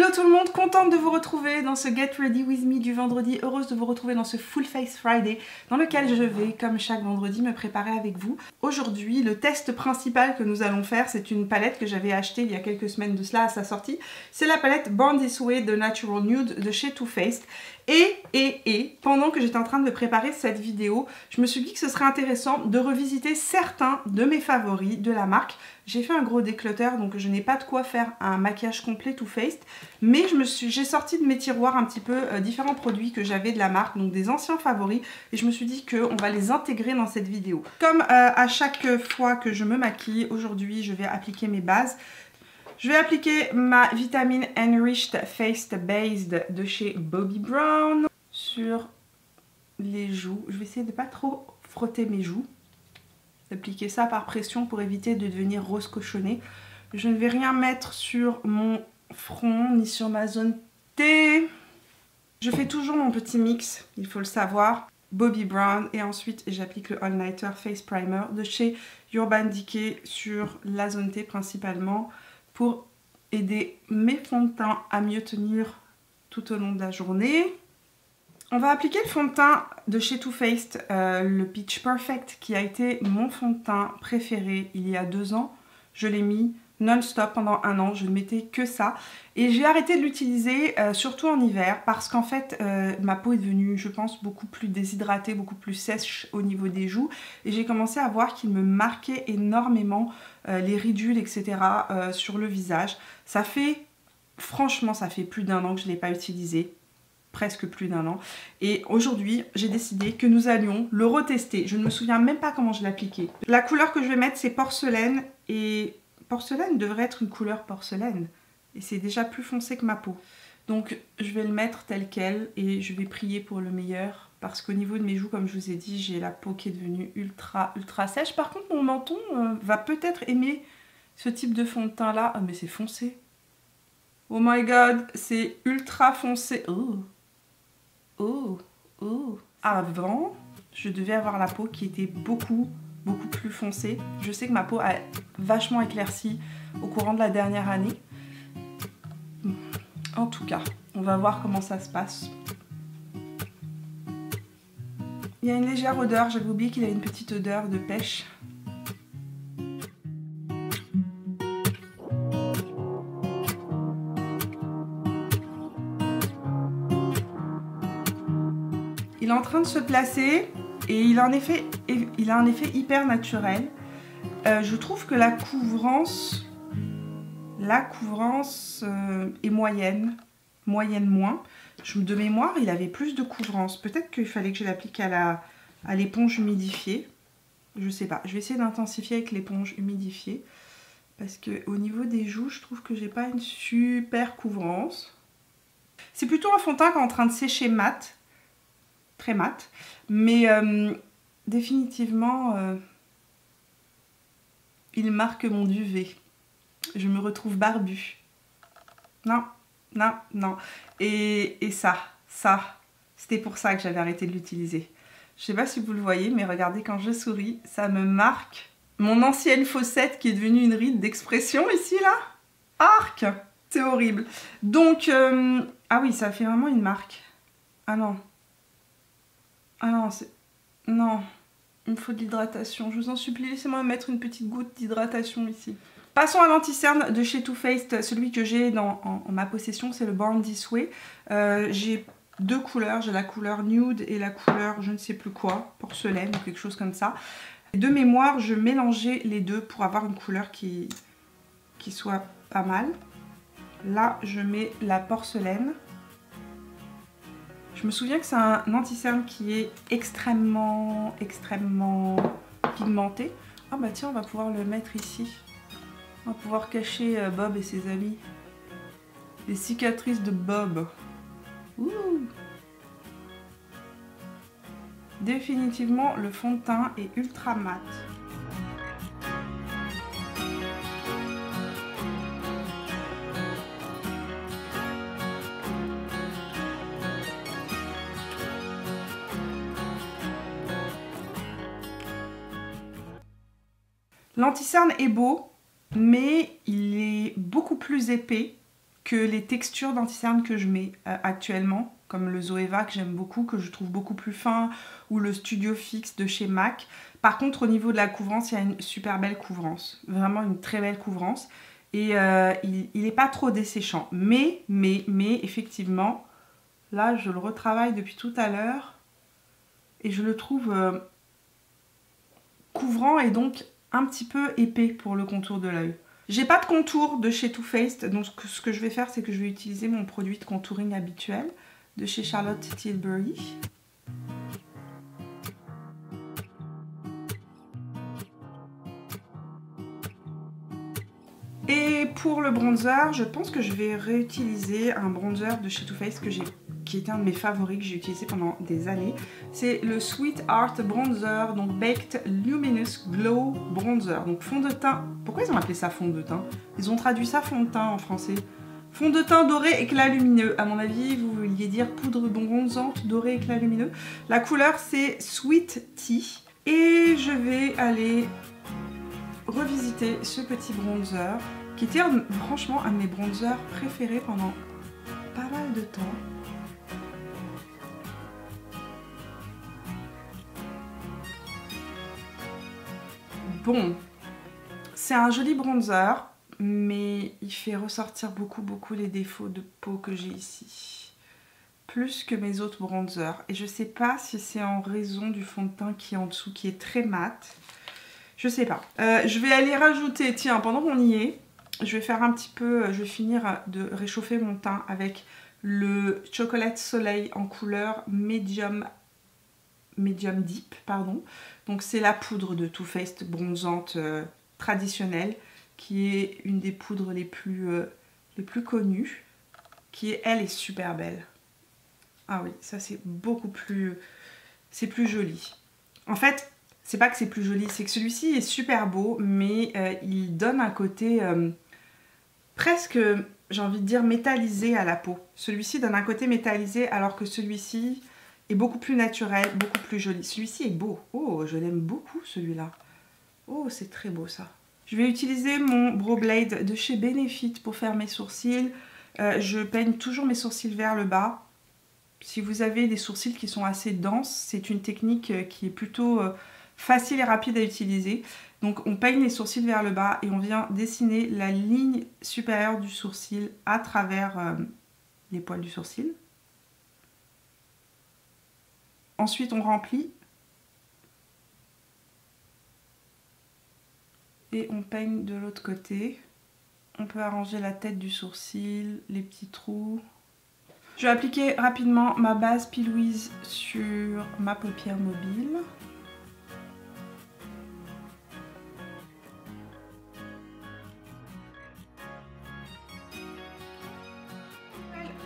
Hello tout le monde, contente de vous retrouver dans ce Get Ready With Me du vendredi, heureuse de vous retrouver dans ce Full Face Friday dans lequel je vais, comme chaque vendredi, me préparer avec vous. Aujourd'hui, le test principal que nous allons faire, c'est une palette que j'avais achetée il y a quelques semaines de cela à sa sortie. C'est la palette Born This Way de Natural Nude de chez Too Faced. Et pendant que j'étais en train de préparer cette vidéo, je me suis dit que ce serait intéressant de revisiter certains de mes favoris de la marque. J'ai fait un gros déclutter, donc je n'ai pas de quoi faire un maquillage complet Too Faced, mais j'ai sorti de mes tiroirs un petit peu différents produits que j'avais de la marque, donc des anciens favoris, et je me suis dit qu'on va les intégrer dans cette vidéo. Comme à chaque fois que je me maquille, aujourd'hui je vais appliquer mes bases. Je vais appliquer ma Vitamine Enriched Face Based de chez Bobbi Brown sur les joues. Je vais essayer de ne pas trop frotter mes joues. D'appliquer ça par pression pour éviter de devenir rose cochonné. Je ne vais rien mettre sur mon front ni sur ma zone T. Je fais toujours mon petit mix, il faut le savoir. Bobbi Brown et ensuite j'applique le All Nighter Face Primer de chez Urban Decay sur la zone T principalement, pour aider mes fonds de teint à mieux tenir tout au long de la journée. On va appliquer le fond de teint de chez Too Faced, le Peach Perfect, qui a été mon fond de teint préféré il y a 2 ans. Je l'ai mis non-stop pendant 1 an, je ne mettais que ça. Et j'ai arrêté de l'utiliser, surtout en hiver, parce qu'en fait, ma peau est devenue, je pense, beaucoup plus déshydratée, beaucoup plus sèche au niveau des joues. Et j'ai commencé à voir qu'il me marquait énormément les ridules, etc. Sur le visage. Ça fait, franchement, ça fait plus d'1 an que je ne l'ai pas utilisé. Presque plus d'1 an. Et aujourd'hui, j'ai décidé que nous allions le retester. Je ne me souviens même pas comment je l'ai appliqué. La couleur que je vais mettre, c'est porcelaine. Et porcelaine devrait être une couleur porcelaine. Et c'est déjà plus foncé que ma peau. Donc, je vais le mettre tel quel. Et je vais prier pour le meilleur. Parce qu'au niveau de mes joues, comme je vous ai dit, j'ai la peau qui est devenue ultra sèche. Par contre, mon menton va peut-être aimer ce type de fond de teint là. Ah, mais c'est foncé. Oh my god, c'est ultra foncé. Avant, je devais avoir la peau qui était beaucoup plus foncée. Je sais que ma peau a vachement éclairci au courant de la dernière année. En tout cas, on va voir comment ça se passe. Il y a une légère odeur, j'avais oublié qu'il a une petite odeur de pêche. Il est en train de se placer et il a un effet hyper naturel. Je trouve que la couvrance est moyenne moins. De mémoire, il avait plus de couvrance. Peut-être qu'il fallait que je l'applique à l'éponge humidifiée. Je sais pas. Je vais essayer d'intensifier avec l'éponge humidifiée. Parce qu'au niveau des joues, je trouve que j'ai pas une super couvrance. C'est plutôt un fond de teint qui est en train de sécher mat. Très mat, mais définitivement il marque mon duvet. Je me retrouve barbue. Non. Et ça, c'était pour ça que j'avais arrêté de l'utiliser. Je sais pas si vous le voyez, mais regardez, quand je souris, ça me marque mon ancienne fossette qui est devenue une ride d'expression ici, là. Arc! C'est horrible. Donc, ah oui, ça fait vraiment une marque. Ah non. Ah non, non, il me faut de l'hydratation. Je vous en supplie, laissez-moi mettre une petite goutte d'hydratation ici. Passons à l'anti-cerne de chez Too Faced. Celui que j'ai en ma possession, c'est le Born This Way. J'ai 2 couleurs. J'ai la couleur nude et la couleur je ne sais plus quoi, porcelaine ou quelque chose comme ça. De mémoire, je mélangeais les deux pour avoir une couleur qui soit pas mal. Là, je mets la porcelaine. Je me souviens que c'est un anti-cerne qui est extrêmement pigmenté. Ah bah tiens, on va pouvoir le mettre ici. On va pouvoir cacher Bob et ses amis. Les cicatrices de Bob. Ouh. Définitivement, le fond de teint est ultra mat. L'anti-cerne est beau, mais il est beaucoup plus épais que les textures d'anti-cerne que je mets actuellement, comme le Zoeva que j'aime beaucoup, que je trouve beaucoup plus fin, ou le Studio Fix de chez MAC. Par contre, au niveau de la couvrance, il y a une super belle couvrance, vraiment une très belle couvrance. Et il n'est pas trop desséchant. Mais, effectivement, là, je le retravaille depuis tout à l'heure. Et je le trouve couvrant et donc un petit peu épais pour le contour de l'œil. J'ai pas de contour de chez Too Faced, donc ce que je vais faire, c'est que je vais utiliser mon produit de contouring habituel de chez Charlotte Tilbury. Et pour le bronzer, je pense que je vais réutiliser un bronzer de chez Too Faced qui était un de mes favoris que j'ai utilisé pendant des années. C'est le Sweet Art Bronzer, donc Baked Luminous Glow Bronzer. Donc fond de teint. Pourquoi ils ont appelé ça fond de teint? Ils ont traduit ça fond de teint en français. Fond de teint doré éclat lumineux. À mon avis, vous vouliez dire poudre bronzante doré éclat lumineux. La couleur c'est Sweet Tea. Et je vais aller revisiter ce petit bronzer qui était franchement un de mes bronzers préférés pendant pas mal de temps. Bon, c'est un joli bronzer, mais il fait ressortir beaucoup les défauts de peau que j'ai ici. Plus que mes autres bronzers. Et je sais pas si c'est en raison du fond de teint qui est en dessous, qui est très mat. Je sais pas. Je vais aller rajouter, tiens, pendant qu'on y est, je vais faire un petit peu, je vais finir de réchauffer mon teint avec le Chocolate Soleil en couleur Medium Deep, pardon. Donc c'est la poudre de Too Faced bronzante traditionnelle, qui est une des poudres les plus connues, qui elle est super belle. Ah oui, ça c'est beaucoup plus, c'est plus joli. En fait, c'est pas que c'est plus joli, c'est que celui-ci est super beau, mais il donne un côté presque, j'ai envie de dire, métallisé à la peau. Celui-ci donne un côté métallisé, alors que celui-ci est beaucoup plus naturel, beaucoup plus joli. Celui-ci est beau. Oh, je l'aime beaucoup celui-là. Oh, c'est très beau ça. Je vais utiliser mon Brow Blade de chez Benefit pour faire mes sourcils. Je peigne toujours mes sourcils vers le bas. Si vous avez des sourcils qui sont assez denses, c'est une technique qui est plutôt facile et rapide à utiliser. Donc on peigne les sourcils vers le bas et on vient dessiner la ligne supérieure du sourcil à travers les poils du sourcil. Ensuite on remplit et on peigne de l'autre côté. On peut arranger la tête du sourcil, les petits trous. Je vais appliquer rapidement ma base P. Louise sur ma paupière mobile.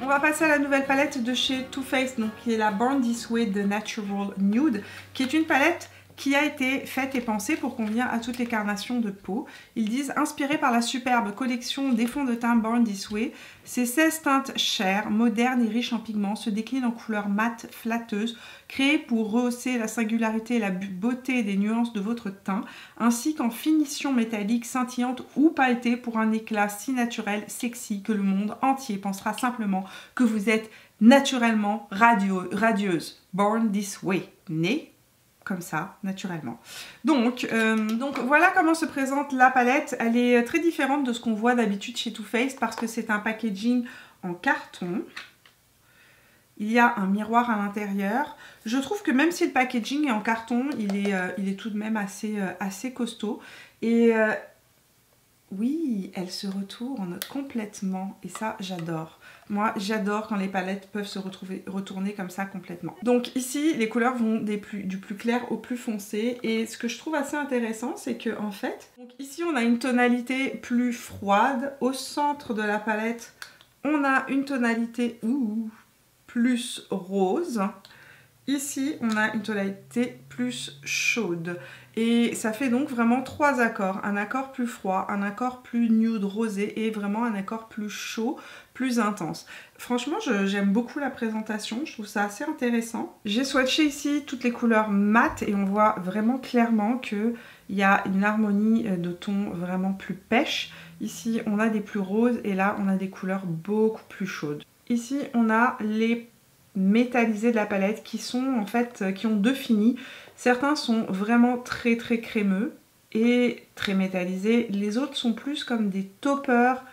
On va passer à la nouvelle palette de chez Too Faced, donc qui est la Born This Way The Natural Nude, qui est une palette qui a été faite et pensée pour convenir à toutes les carnations de peau. Ils disent inspiré par la superbe collection des fonds de teint Born This Way, ces 16 teintes chères, modernes et riches en pigments se déclinent en couleurs mates flatteuses, créées pour rehausser la singularité et la beauté des nuances de votre teint, ainsi qu'en finition métallique scintillante ou pailletée pour un éclat si naturel, sexy, que le monde entier pensera simplement que vous êtes naturellement radieuse. Born This Way, née comme ça, naturellement. Donc voilà comment se présente la palette. Elle est très différente de ce qu'on voit d'habitude chez Too Faced parce que c'est un packaging en carton. Il y a un miroir à l'intérieur. Je trouve que même si le packaging est en carton, il est tout de même assez costaud. Et oui, elle se retourne complètement et ça, j'adore. Moi, j'adore quand les palettes peuvent se retourner comme ça complètement. Donc ici, les couleurs vont du plus clair au plus foncé. Et ce que je trouve assez intéressant, c'est que en fait, donc ici, on a une tonalité plus froide. Au centre de la palette, on a une tonalité plus rose. Ici, on a une tonalité plus chaude. Et ça fait donc vraiment 3 accords. Un accord plus froid, un accord plus nude rosé et vraiment un accord plus chaud, plus intense. Franchement, j'aime beaucoup la présentation. Je trouve ça assez intéressant. J'ai swatché ici toutes les couleurs mates et on voit vraiment clairement qu'il il y a une harmonie de tons vraiment plus pêche. Ici on a des plus roses et là on a des couleurs beaucoup plus chaudes. Ici on a les métallisés de la palette qui sont en fait, qui ont deux finis. Certains sont vraiment très crémeux et très métallisés. Les autres sont plus comme des toppers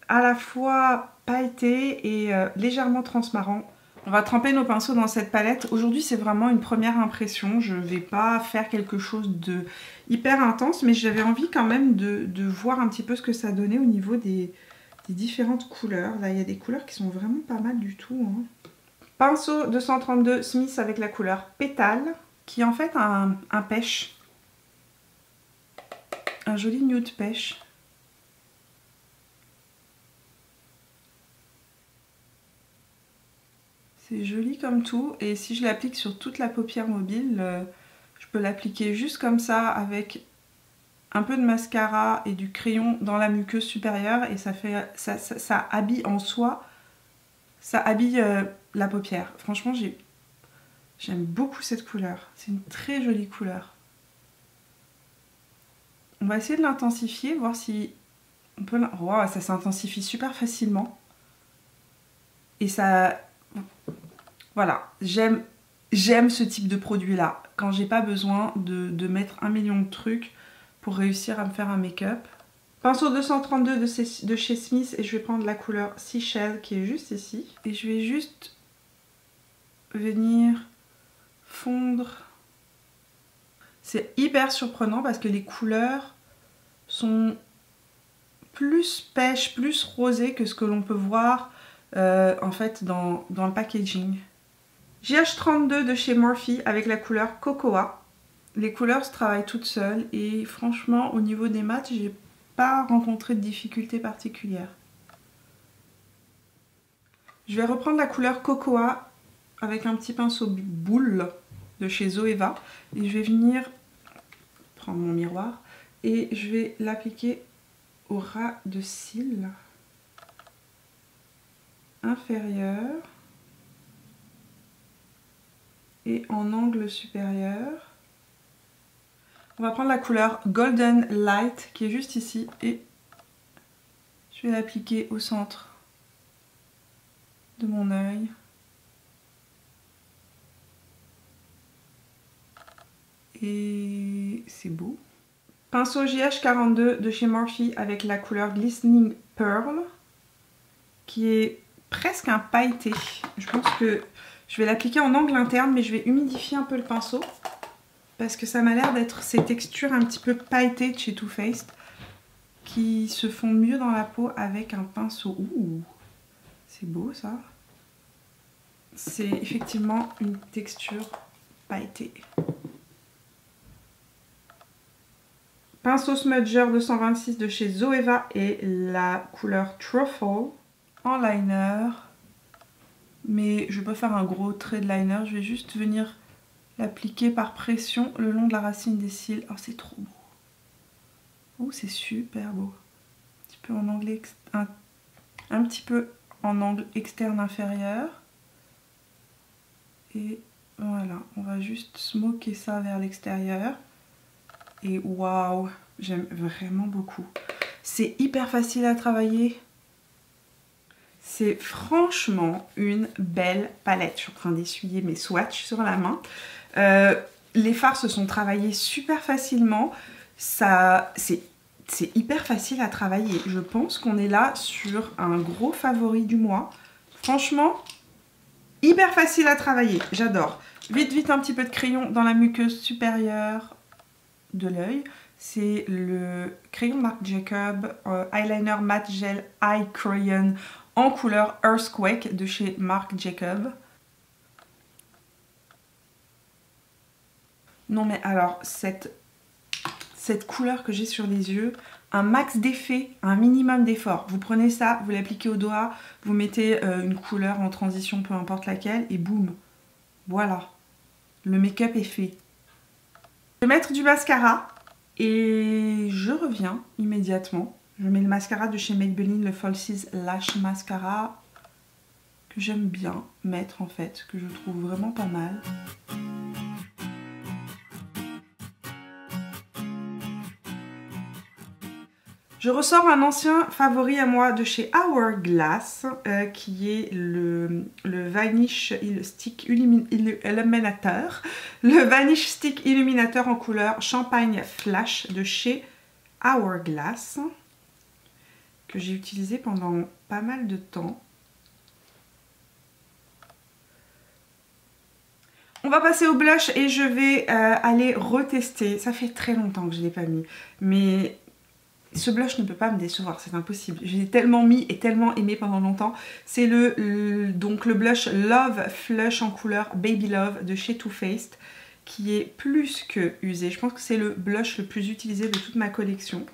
à la fois pailletés et légèrement transparents. On va tremper nos pinceaux dans cette palette. Aujourd'hui c'est vraiment une première impression. Je ne vais pas faire quelque chose de hyper intense, mais j'avais envie quand même de voir un petit peu ce que ça donnait au niveau des différentes couleurs. Là il y a des couleurs qui sont vraiment pas mal du tout, hein. Pinceau 232 Smith avec la couleur Pétale, qui est en fait un pêche. Un joli nude pêche. C'est joli comme tout, et si je l'applique sur toute la paupière mobile, je peux l'appliquer juste comme ça avec un peu de mascara et du crayon dans la muqueuse supérieure, et ça habille en soi, ça habille la paupière. Franchement j'aime beaucoup cette couleur, c'est une très jolie couleur. On va essayer de l'intensifier, voir si on peut... Wow, ça s'intensifie super facilement. Et ça... Voilà, j'aime ce type de produit là, quand j'ai pas besoin de mettre 1 million de trucs pour réussir à me faire un make-up. Pinceau 232 de chez Smith, et je vais prendre la couleur Seashell qui est juste ici. Et je vais juste venir fondre. C'est hyper surprenant parce que les couleurs sont plus pêche, plus rosées que ce que l'on peut voir en fait dans le packaging. JH32 de chez Morphe avec la couleur Cocoa. Les couleurs se travaillent toutes seules et franchement au niveau des mats, j'ai pas rencontré de difficultés particulières. Je vais reprendre la couleur Cocoa avec un petit pinceau boule de chez Zoeva et je vais venir prendre mon miroir et je vais l'appliquer au ras de cils inférieur et en angle supérieur. On va prendre la couleur Golden Light qui est juste ici et je vais l'appliquer au centre de mon œil. Et c'est beau. Pinceau JH42 de chez Morphe avec la couleur Glistening Pearl qui est presque un pailleté. Je pense que je vais l'appliquer en angle interne, mais je vais humidifier un peu le pinceau parce que ça m'a l'air d'être ces textures un petit peu pailletées de chez Too Faced qui se font mieux dans la peau avec un pinceau. Ouh, c'est beau ça. C'est effectivement une texture pailletée. Pinceau Smudger 226 de chez Zoeva et la couleur Truffle en liner. Mais je ne vais pas faire un gros trait de liner, je vais juste venir l'appliquer par pression le long de la racine des cils. Oh, c'est trop beau. Oh, c'est super beau. Un petit peu en angle externe inférieur. Et voilà, on va juste smoker ça vers l'extérieur. Et waouh, j'aime vraiment beaucoup. C'est hyper facile à travailler. C'est franchement une belle palette. Je suis en train d'essuyer mes swatchs sur la main. Les fards se sont travaillés super facilement. C'est hyper facile à travailler. Je pense qu'on est là sur un gros favori du mois. Franchement, hyper facile à travailler. J'adore. Vite, un petit peu de crayon dans la muqueuse supérieure de l'œil. C'est le crayon Marc Jacob Eyeliner Matte Gel Eye Crayon en couleur Earthquake de chez Marc Jacob. Non mais alors, cette couleur que j'ai sur les yeux, un max d'effet, un minimum d'effort. Vous prenez ça, vous l'appliquez au doigt, vous mettez une couleur en transition, peu importe laquelle, et boum. Voilà. Le make-up est fait. Je vais mettre du mascara et je reviens immédiatement. Je mets le mascara de chez Maybelline, le Falsies Lash Mascara, que j'aime bien mettre en fait, que je trouve vraiment pas mal. Je ressors un ancien favori à moi de chez Hourglass qui est le Vanish Stick Illuminateur. Le Vanish Stick Illuminateur en couleur Champagne Flash de chez Hourglass que j'ai utilisé pendant pas mal de temps. On va passer au blush et je vais aller retester. Ça fait très longtemps que je ne l'ai pas mis, mais ce blush ne peut pas me décevoir, c'est impossible. Je l'ai tellement mis et tellement aimé pendant longtemps. C'est donc le blush Love Flush en couleur Baby Love de chez Too Faced, qui est plus que usé. Je pense que c'est le blush le plus utilisé de toute ma collection.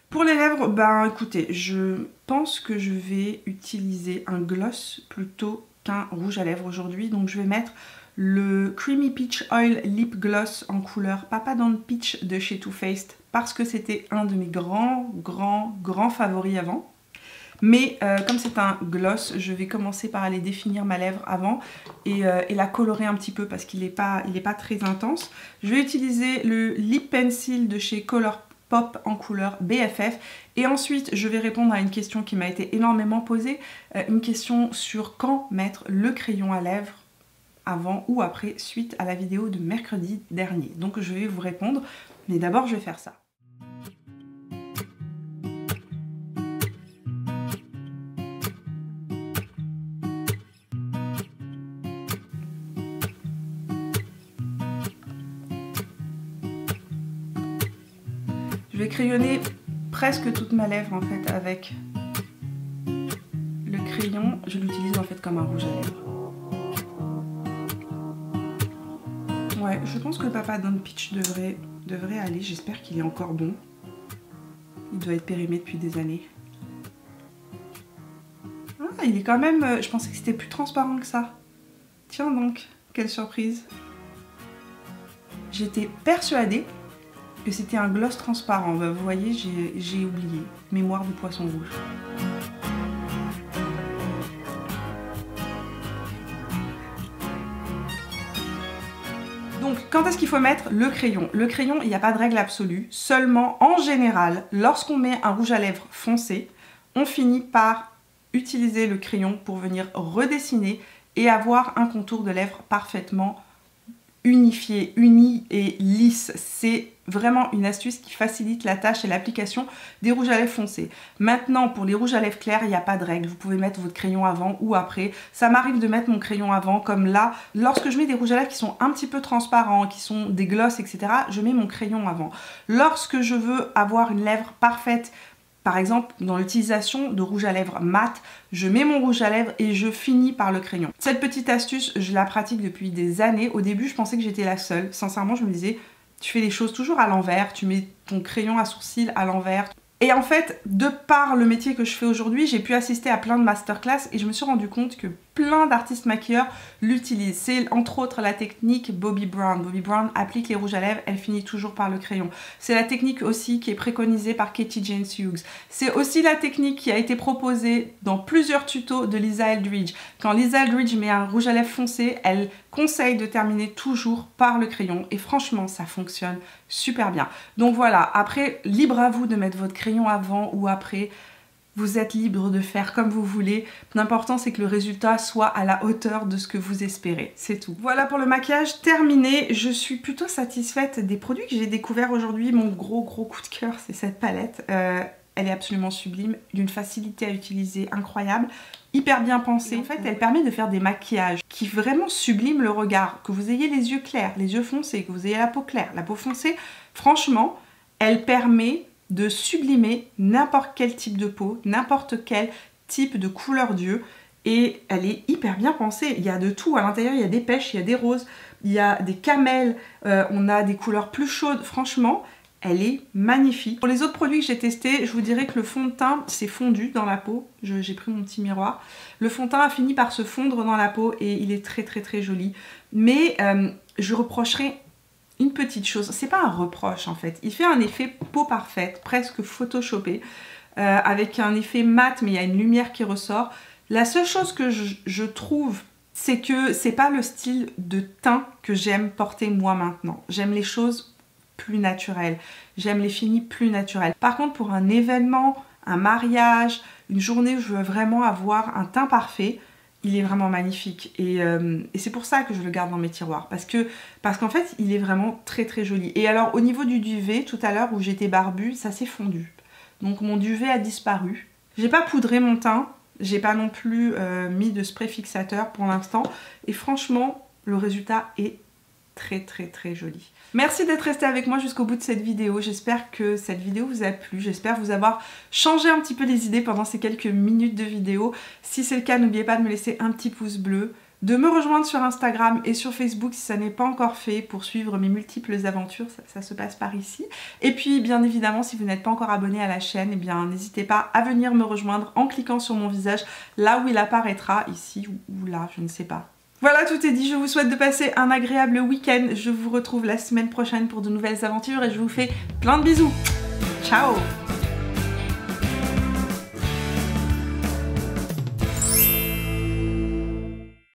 Pour les lèvres, ben écoutez, je pense que je vais utiliser un gloss plutôt qu'un rouge à lèvres aujourd'hui. Donc je vais mettre le Creamy Peach Oil Lip Gloss en couleur Papa Don't Peach de chez Too Faced parce que c'était un de mes grands favoris avant. Mais comme c'est un gloss, je vais commencer par aller définir ma lèvre avant et la colorer un petit peu parce qu'il n'est pas très intense. Je vais utiliser le Lip Pencil de chez Colourpop en couleur BFF et ensuite je vais répondre à une question qui m'a été énormément posée, une question sur quand mettre le crayon à lèvres avant ou après suite à la vidéo de mercredi dernier. Donc je vais vous répondre, mais d'abord je vais faire ça. Je vais crayonner presque toute ma lèvre en fait avec le crayon. Je l'utilise en fait comme un rouge à lèvres. Ouais, je pense que le Papa Don't Peach devrait aller. J'espère qu'il est encore bon. Il doit être périmé depuis des années. Ah, il est quand même... je pensais que c'était plus transparent que ça. Tiens donc, quelle surprise. J'étais persuadée que c'était un gloss transparent. Bah, vous voyez, j'ai oublié. Mémoire de poisson rouge. Donc, quand est-ce qu'il faut mettre le crayon? Le crayon, il n'y a pas de règle absolue. Seulement, en général, lorsqu'on met un rouge à lèvres foncé, on finit par utiliser le crayon pour venir redessiner et avoir un contour de lèvres parfaitement unifié, uni et lisse. C'est vraiment une astuce qui facilite la tâche et l'application des rouges à lèvres foncés. Maintenant, pour les rouges à lèvres clairs, il n'y a pas de règle. Vous pouvez mettre votre crayon avant ou après. Ça m'arrive de mettre mon crayon avant, comme là. Lorsque je mets des rouges à lèvres qui sont un petit peu transparents, qui sont des glosses, etc., je mets mon crayon avant. Lorsque je veux avoir une lèvre parfaite, par exemple, dans l'utilisation de rouge à lèvres mat, je mets mon rouge à lèvres et je finis par le crayon. Cette petite astuce, je la pratique depuis des années. Au début, je pensais que j'étais la seule. Sincèrement, je me disais, tu fais les choses toujours à l'envers, tu mets ton crayon à sourcil à l'envers. Et en fait, de par le métier que je fais aujourd'hui, j'ai pu assister à plein de masterclass et je me suis rendu compte que plein d'artistes maquilleurs l'utilisent. C'est entre autres la technique Bobbi Brown. Bobbi Brown applique les rouges à lèvres, elle finit toujours par le crayon. C'est la technique aussi qui est préconisée par Katie Jane Hughes. C'est aussi la technique qui a été proposée dans plusieurs tutos de Lisa Eldridge. Quand Lisa Eldridge met un rouge à lèvres foncé, elle conseille de terminer toujours par le crayon et franchement, ça fonctionne super bien. Donc voilà, après, libre à vous de mettre votre crayon avant ou après. Vous êtes libre de faire comme vous voulez. L'important, c'est que le résultat soit à la hauteur de ce que vous espérez. C'est tout. Voilà pour le maquillage terminé. Je suis plutôt satisfaite des produits que j'ai découverts aujourd'hui. Mon gros coup de cœur, c'est cette palette. Elle est absolument sublime, d'une facilité à utiliser incroyable, hyper bien pensée. En fait, elle permet de faire des maquillages qui vraiment subliment le regard. Que vous ayez les yeux clairs, les yeux foncés, que vous ayez la peau claire, la peau foncée, franchement, elle permet de sublimer n'importe quel type de peau, n'importe quel type de couleur d'yeux. Et elle est hyper bien pensée. Il y a de tout à l'intérieur, il y a des pêches, il y a des roses, il y a des camels, on a des couleurs plus chaudes. Franchement, elle est magnifique. Pour les autres produits que j'ai testés, je vous dirais que le fond de teint s'est fondu dans la peau. J'ai pris mon petit miroir. Le fond de teint a fini par se fondre dans la peau et il est très joli. Mais je reprocherais une petite chose. C'est pas un reproche en fait. Il fait un effet peau parfaite, presque photoshopé, avec un effet mat mais il y a une lumière qui ressort. La seule chose que je trouve, c'est que c'est pas le style de teint que j'aime porter moi maintenant. J'aime les choses plus naturelles, j'aime les finis plus naturels. Par contre, pour un événement, un mariage, une journée où je veux vraiment avoir un teint parfait, il est vraiment magnifique. Et c'est pour ça que je le garde dans mes tiroirs. Parce qu'en fait, il est vraiment très très joli. Et alors, au niveau du duvet, tout à l'heure où j'étais barbue, ça s'est fondu. Donc mon duvet a disparu. J'ai pas poudré mon teint. J'ai pas non plus mis de spray fixateur pour l'instant. Et franchement, le résultat est très très très joli. Merci d'être resté avec moi jusqu'au bout de cette vidéo. J'espère que cette vidéo vous a plu. J'espère vous avoir changé un petit peu les idées pendant ces quelques minutes de vidéo. Si c'est le cas, n'oubliez pas de me laisser un petit pouce bleu, de me rejoindre sur Instagram et sur Facebook si ça n'est pas encore fait pour suivre mes multiples aventures, ça se passe par ici. Et puis bien évidemment, si vous n'êtes pas encore abonné à la chaîne, eh bien n'hésitez pas à venir me rejoindre en cliquant sur mon visage là où il apparaîtra, ici ou là, je ne sais pas. Voilà, tout est dit, je vous souhaite de passer un agréable week-end. Je vous retrouve la semaine prochaine pour de nouvelles aventures et je vous fais plein de bisous. Ciao!